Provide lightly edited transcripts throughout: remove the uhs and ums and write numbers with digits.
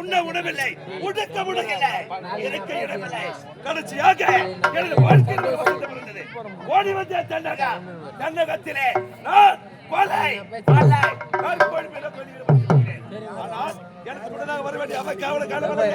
உண்ண உணவில்லை, உடுக்க முடியலை, இருக்க இடமில்லை. கடைசியாக எனது வாழ்க்கையில் இருந்தது. ஓடி வந்த தன்னகத்திலே நான் கொலை கொலை ஆனால் எனக்கு உடனாக வர வேண்டிய அவைக்கு அவளை காணவில்லை.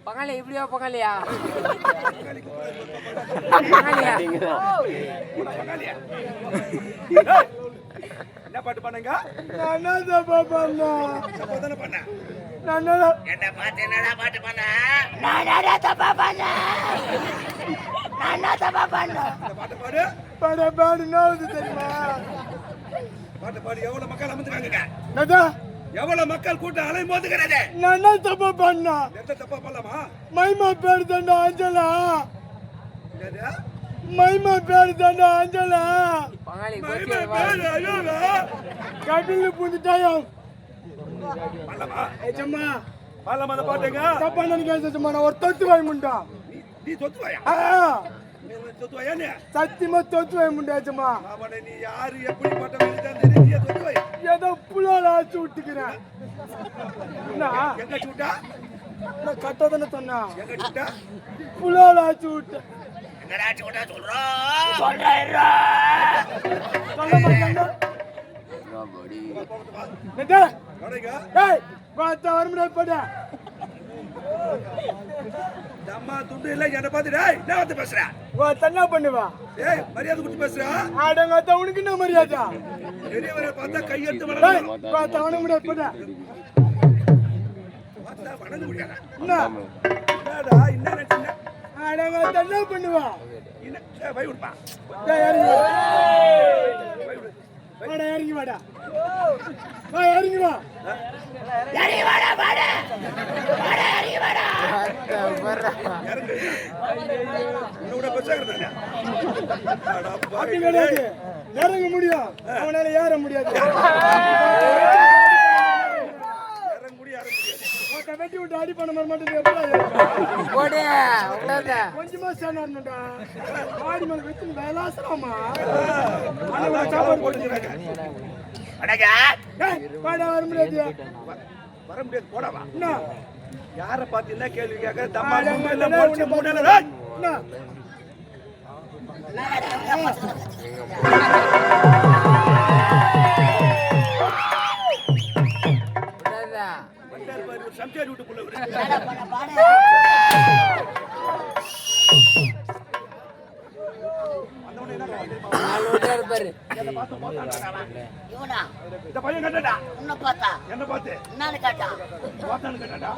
பங்காளி இப்படியா பங்காளியா என்ன பாட்டு பண்ணுங்க? என்ன பாட்டு என்னடா பாட்டு பண்ண? பாடு பாடு நோது தெரியுமா? பாட்டு பாடு. எவ்வளவு மக்கள் அமர்ந்துருக்காங்க? எவ்வளவு மக்கள் கூட்டம் அலை மோதுகிறது? நான் என்ன தப்பா பண்ணா? எந்த தப்பா பண்ணலாமா? மைமா பேரு தாண்டா அஞ்சலா. மைமா பேரு தாண்டா அஞ்சலா. கபில புந்துட்டாயம் ஏச்சம்மா பாலமா அந்த பாட்டுங்க தப்பா நினைக்காதம்மா. நான் ஒரு தொத்து வாய் முண்டா. நீ தொத்து வாயா? தொத்து வாயா? நீ சத்தியமா தொத்து வாய் முண்டா ஏச்சம்மா. அவனை நீ யாரு எப்படி பட்ட நீ தொத்து வாயா? ஏதோ புலால ஆச்சு விட்டுக்கிறேன். எங்க சூட்டா? நான் கட்டாதானே சொன்னா. எங்க சூட்டா? புலால ஆச்சு விட்டு. எங்கடா சூட்டா சொல்றா? சொல்ல மாட்டேங்க. பார்த்தா வருமுடா போட. அம்மா துண்டு இல்ல என்ன பாத்து டேய் என்ன வந்து பேசுற? வா தன்னா பண்ணுவா. ஏய் மரியாதை கொடுத்து பேசுற? ஆடங்க அத உனக்கு என்ன மரியாதை? பெரியவரே பார்த்தா கை எடுத்து வணங்க. பார்த்தா வருமுடா போட. பார்த்தா வணங்க முடியாதா? என்ன? என்னடா என்ன நினைச்சீங்க? ஆடங்க தன்னா பண்ணுவா. என்ன வை உட்பா. டேய் யாரு? வாடா இறங்கி வாடா வா இறங்கி வா இறங்கு. உன்னோட பெருசாகிறதா? அடா அப்படி பாவி. கிடையாது இறங்க முடியும் அவனால ஏற முடியாது இறங்க முடியாது. ஒருத்த வெட்டி விட்டு அடி பண்ண மாதிரி மட்டும் எப்படி ஏறும்? போடு விடாத. கொஞ்சமா சேனாடா ஆடி மேல வச்சு விளாசலாமா அதான் சாப்பாடு போட்டுக்கிறாங்க. ஏய் வாடா வர முடியாது வர முடியாது போடவா. என்ன யாரை பார்த்து என்ன கேள்வி கேட்க? தம்மா மூணு முடிச்சு மூணு ஏய்! என்ன விடாத. வந்தாரு பாரு, ஒரு சம்சாரி வீட்டு புள்ள இவரு. வந்தவனே என்ன தெரியுமா? நாலு விட்டாரு பாரு. என்னை பார்த்து போத்தான்டா அவன். இவனா இந்த பையன் கட்டடா. உன்னை பார்த்தா என்ன பார்த்து என்னன்னு கேட்டான் போத்தான்னு கட்டடா.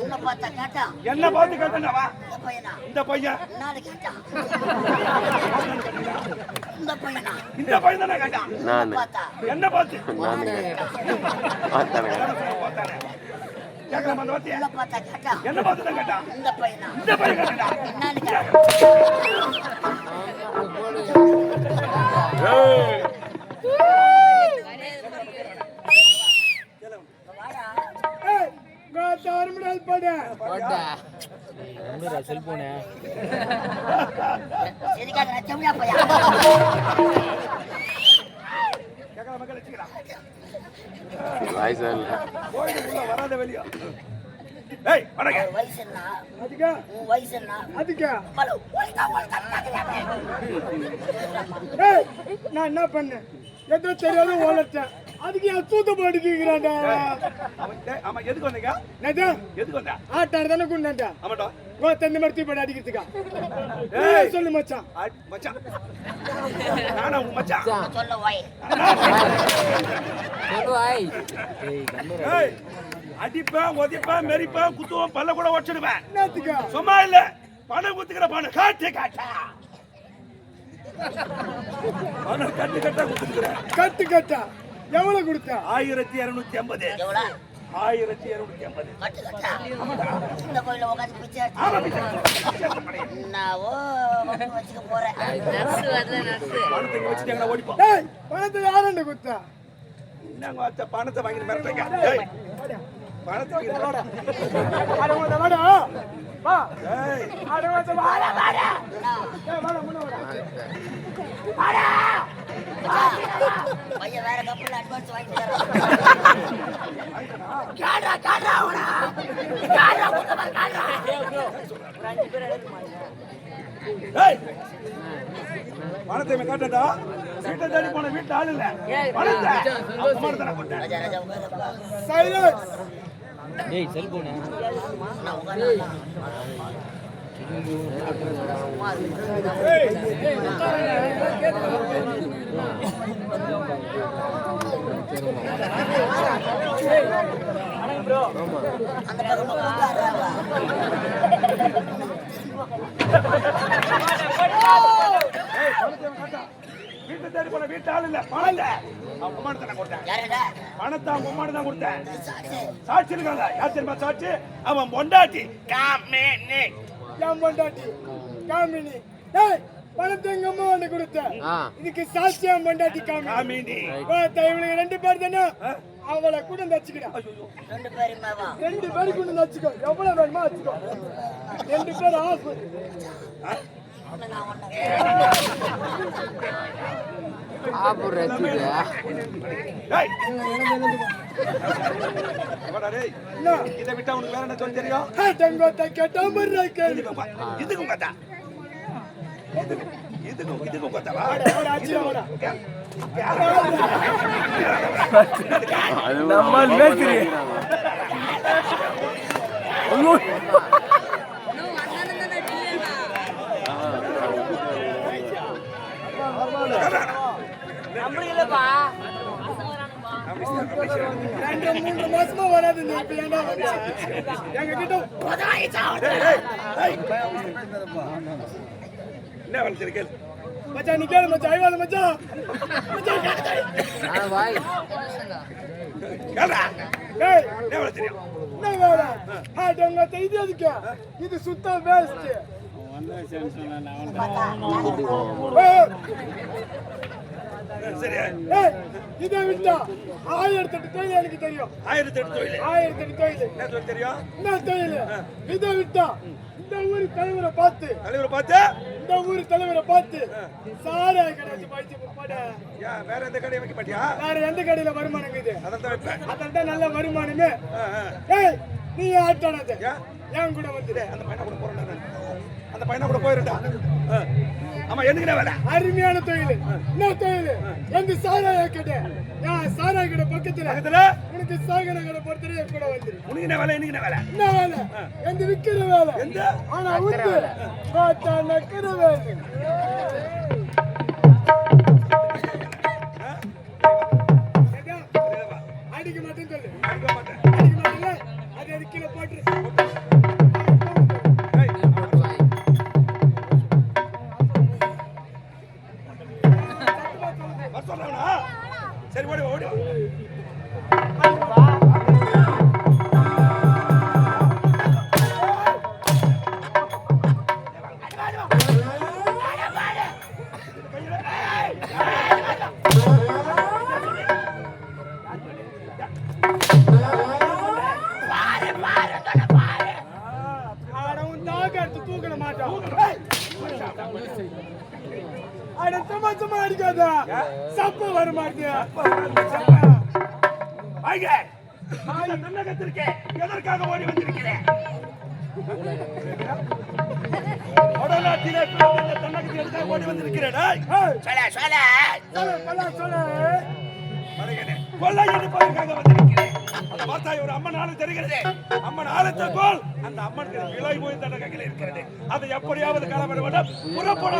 உன்னை பார்த்தா கேட்டான் என்ன பார்த்து கட்டண்டாவா? இந்த பையனா இந்த பையன் என்னன்னு கேட்டான் போத்தான்னு கட்டடா. இந்த பையனா இந்த பையன் தானே கட்டான். உன்னை பார்த்தா என்ன பார்த்து உன்னை போத்தானே கேட்கலாம் அந்த வார்த்தையை. பார்த்தா கேட்டான் என்ன பார்த்து தான் கட்டான். இந்த பையனா இந்த பையன் கட்டடா. என்னன்னு கேட்டான் ஏய் கோத்த வர முடியாது போடு போடா. செல்போனு சரிக்காத நச்சமியா பையா கேட்கலாம் மக்கள் வச்சுக்கலாம். வயசு கோயிலுக்கு உள்ள வராத வெளியா. ஏய் வணக்கம். உன் வயசு என்ன அதுக்கா உன் வயசு என்ன அதுக்கா பலு ஒழுங்கா ஒழுங்கா ஏய் நான் என்ன பண்ணேன் ஏதோ தெரியாத ஓலட்டேன் அதுக்கு என் தூத்த போட்டுக்கிறான்டா அவன் டேய், ஆமா எதுக்கு வந்தீங்க? நேதா எதுக்கு வந்தா? ஆட்டாடு தானே கொண்டாண்டா ஆமாடா. கோத்த இந்த மாதிரி தூப்படி அடிக்கிறதுக்கா ஏய் சொல்லு மச்சான் மச்சான். நானா உன் மச்சான்? சொல்ல வாய் சொல்லுவாய். ஏய் அடிப்பேன், உதைப்பேன், மெரிப்பேன், குத்துவேன், பல்ல கூட உடைச்சிடுவேன். என்னத்துக்கா சும்மா இல்ல பணம் குத்துக்கிற பணம் காட்டு காட்டா. பணம் கட்டு கட்டா குத்துக்கிறேன். கட்டு கட்டா எவ்வளவு கொடுத்தா 1250. எவ்வளோ 1250. கட்டு கட்டா இந்த கோயில உட்காந்து பிச்சை ஆமா பிச்சை. என்னவோ வச்சுக்க போறேன் பணத்தை இங்க வச்சுட்டாங்கன்னா ஓடிப்போம். டேய் பணத்தை யாரண்ட கொடுத்தா என்னங்க வச்ச பணத்தை வாங்கி மிரட்டுங்க. ஏய் பணத்தை வாங்கி மிரட்டுங்க. அட வாடா வாடா வா ஏய் அட வாடா வாடா வாடா ஏய் வாடா முன்ன வாடா பையன் வேற கப்பல் அட்வான்ஸ் வாங்கி தரேன் ஏய் பணத்தை இவன் காட்டடா. வீட்டை தேடி போன வீட்டு ஆள் இல்ல. பணத்தை அவங்க மாதிரி தானே கொடுத்தேன். ராஜா ராஜா உட்காருப்பா சைலன்ஸ் ஏய் செல்போனு நான் உட்காரு அந்த பக்கம் உட்காருறாங்க ஏய் பணத்தை இவன் காட்டா. வீட்டை தேடி போன வீட்டு ஆள் இல்ல. பணத்தை அவங்க அம்மா தானே கொடுத்தேன். யாரடா பணத்தை அவங்க அம்மா தான் கொடுத்தேன். சாட்சி சாட்சி இருக்காங்க. யார் தெரியுமா சாட்சி? அவன் பொண்டாட்டி காமினி. என் பொண்டாட்டி காமினி டேய் பணத்தை எங்க அம்மா வந்து கொடுத்தேன் ஆ இதுக்கு சாட்சியா பொண்டாட்டி காமினி காமினி. இவனுக்கு 2 பேர் தானே அவளை கூட வச்சுக்கிறா ரெண்டு பேருமே வா 2 பேரு கூட வச்சுக்கோ எவ்வளவு வேணுமோ வச்சுக்கோ 2 பேர் ஆஃப் நான் ஒண்ணு ஆப்பூர் ரசிக்குது. ஏய் வாடா டேய். என்ன இதை விட்டா உனக்கு வேற என்ன சொல்ல தெரியும்? தங்கத்தை கேட்டா மாதிரி கேள்வி இதுக்கும் கத்தா. இதுக்கும் கத்தாவா? நம்ம மேஸ்திரி நம்மளுக்குப்பா 2-3 மாசமா வராது நீ இப்ப ஏன்டா வந்த? எங்க கிட்ட ஏய், ஏய், ஏய். என்ன வேலை தெரியும் கேளு. மச்சான் நீ கேளு மச்சான் ஐவாத மச்சான் மச்சான் வாய் கேளுடா. ஏய் என்ன வேலை தெரியும்? என்ன வேலை ஆட்டங்க தெரியுது அதுக்கு இது சுத்த வேஸ்ட் சரி, ஏய் இதை விட்டா 1008 தொழில் எனக்கு தெரியும் 1008 தொழில். 1008 தொழில் என்ன தொழில் தெரியும்? என்ன தொழில் இதை விட்டா இந்த ஊர் தலைவரை பார்த்து தலைவரை பார்த்து இந்த ஊர் தலைவரை பார்த்து சாரா கடை பாய்ச்சி போட ஏன் வேற எந்த கடையை வைக்க மாட்டியா? வேற எந்த கடையில வருமானம் இருக்குது அதான் தான் வைப்பேன். அதான் தான் நல்ல வருமானமே ஆ, ஆ. ஏய் நீ ஆட்டானது ஏன்? என் கூட வந்துடு அந்த பையனை கூட போறேன் நானு. அந்த பையனை கூட போயிருட்டா. ஆமா, என்னங்க வேலை? அருமையான தொழில் என்ன தொழில் எந்த சாராய கடை ஏன் சாராய கடை பக்கத்துல பக்கத்துல உனக்கு சாகர கடை பொறுத்தவரை என் கூட வந்துரு உனக்கு என்ன வேலை? என்னங்க வேலை? என்ன வேலை எந்த விக்கிற வேலை எந்த? ஆனா உத்து பார்த்தா நக்கிற வேலை ஏங்க, அடிக்க மாட்டேன்னு சொல்லு அடிக்க மாட்டேன். அடிக்க மாட்டேன்ல அது அது கீழே போட்டுரு ஏய், வர சொல்றானா? சரி, ஓடி வா, ஓடி வா. ஆடவும் தாக எடுத்து தூக்கிட மாட்டான் அட சும்மா அடிக்காத சப்ப வர மாட்டேன் வாங்க. இந்த தென்னகத்திற்கு எதற்காக ஓடி வந்திருக்கிறேன்? வடநாட்டிலே பிறந்த இந்த தென்னகத்தில் எதற்காக ஓடி வந்திருக்கிறேன்? சொல்லு வருகிறேன். கொள்ளை எடுப்பதற்காக வந்திருக்கிறேன். அந்த வார்த்தை ஒரு அம்மன் ஆளு தெரிகிறது. அம்மன் ஆலத்தை போல் அந்த அம்மனுக்கு விலை போய் தண்டகைகள் இருக்கிறது. அதை எப்படியாவது களமிட வேண்டும். புறப்பட